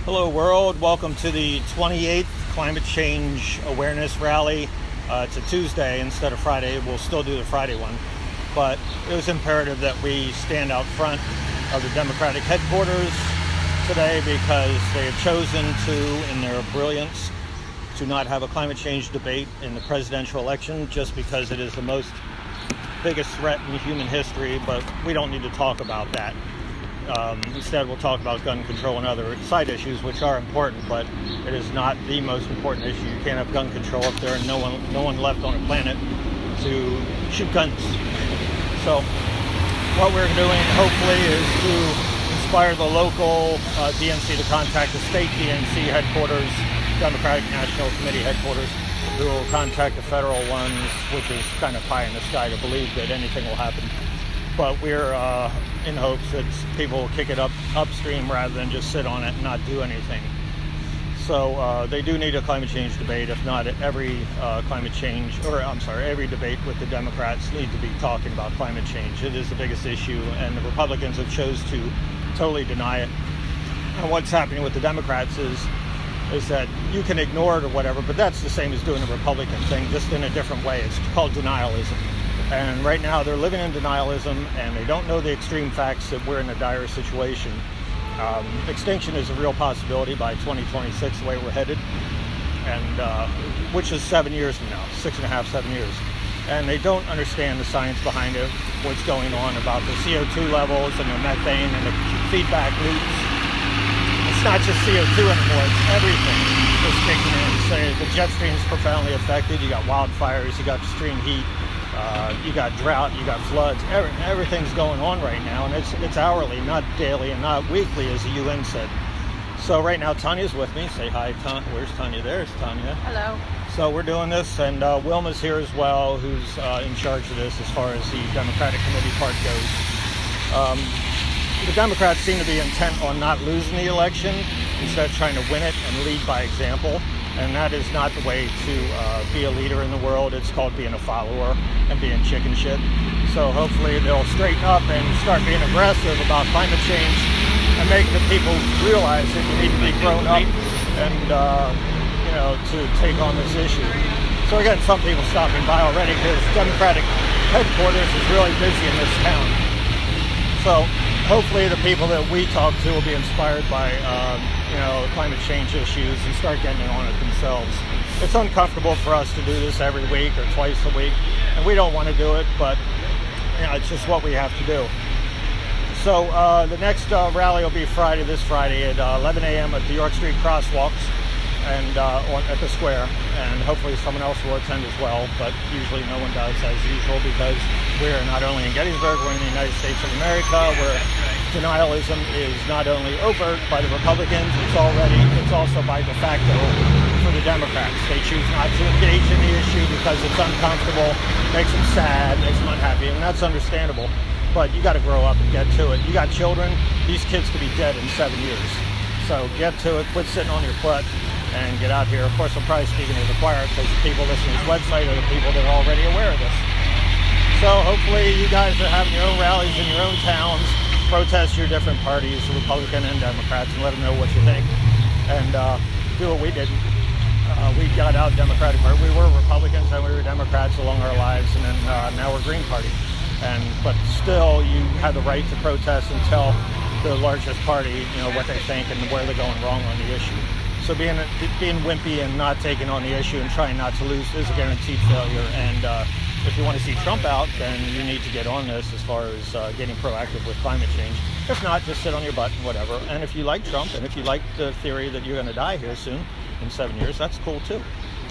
Hello world, welcome to the 28th Climate Change Awareness Rally. It's a Tuesday instead of Friday. We'll still do the Friday one, but it was imperative that we stand out front of the Democratic headquarters today because they have chosen to, in their brilliance, to not have a climate change debate in the presidential election just because it is the biggest threat in human history, but we don't need to talk about that. Instead, we'll talk about gun control and other side issues, which are important, but it is not the most important issue. You can't have gun control if there are no one left on the planet to shoot guns. So what we're doing, hopefully, is to inspire the local DNC to contact the state DNC headquarters, Democratic National Committee headquarters, who will contact the federal ones, which is kind of pie in the sky to believe that anything will happen. But we're in hopes that people will kick it upstream rather than just sit on it and not do anything. So they do need a climate change debate. If not, every every debate with the Democrats need to be talking about climate change. It is the biggest issue, and the Republicans have chose to totally deny it. And what's happening with the Democrats is that you can ignore it or whatever, but that's the same as doing the Republican thing, just in a different way. It's called denialism. And right now they're living in denialism, and they don't know the extreme facts that we're in a dire situation. Extinction is a real possibility by 2026, the way we're headed, and which is 7 years from now, 6.5, 7 years. And they don't understand the science behind it, what's going on about the CO2 levels and the methane and the feedback loops. It's not just CO2 anymore, it's everything that's kicking in. So the jet stream is profoundly affected. You got wildfires, you got extreme heat. You got drought, you got floods, everything's going on right now, and it's hourly, not daily, and not weekly, as the UN said. So right now, Tanya's with me. Say hi, Tanya. Where's Tanya? There's Tanya. Hello. So we're doing this, and Wilma's here as well, who's in charge of this as far as the Democratic Committee part goes. The Democrats seem to be intent on not losing the election instead of trying to win it and lead by example. And that is not the way to be a leader in the world. It's called being a follower and being chicken shit. So hopefully they'll straighten up and start being aggressive about climate change and make the people realize that you need to be grown up and to take on this issue. So we're getting some people stopping by already because Democratic headquarters is really busy in this town. So hopefully the people that we talk to will be inspired by climate change issues and start getting on it themselves. It's uncomfortable for us to do this every week or twice a week, and we don't want to do it, but it's just what we have to do. So the next rally will be this Friday at 11 a.m. at the York Street crosswalks and at the square, and hopefully someone else will attend as well, but usually no one does, as usual, because we're not only in Gettysburg, we're in the United States of America, where denialism is not only overt by the Republicans, it's also by de facto for the Democrats. They choose not to engage in the issue because it's uncomfortable, makes them sad, makes them unhappy, and that's understandable. But you got to grow up and get to it. You got children, these kids could be dead in 7 years. So get to it, quit sitting on your butt, and get out here. Of course, I'm probably speaking to the choir because the people listening to this website are the people that are already aware of this. So hopefully you guys are having your own rallies in your own towns, protest your different parties, Republican and Democrats, and let them know what you think. And do what we did. We got out Democratic Party. We were Republicans and we were Democrats along our lives, and then now we're Green Party. But still, you have the right to protest and tell the largest party, what they think and where they're going wrong on the issue. So being wimpy and not taking on the issue and trying not to lose is a guaranteed failure. And if you want to see Trump out, then you need to get on this as far as getting proactive with climate change. If not, just sit on your butt and whatever. And if you like Trump, and if you like the theory that you're going to die here soon, in 7 years, that's cool too.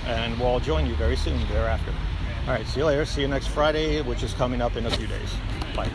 And we'll all join you very soon thereafter. All right, see you later. See you next Friday, which is coming up in a few days. Bye.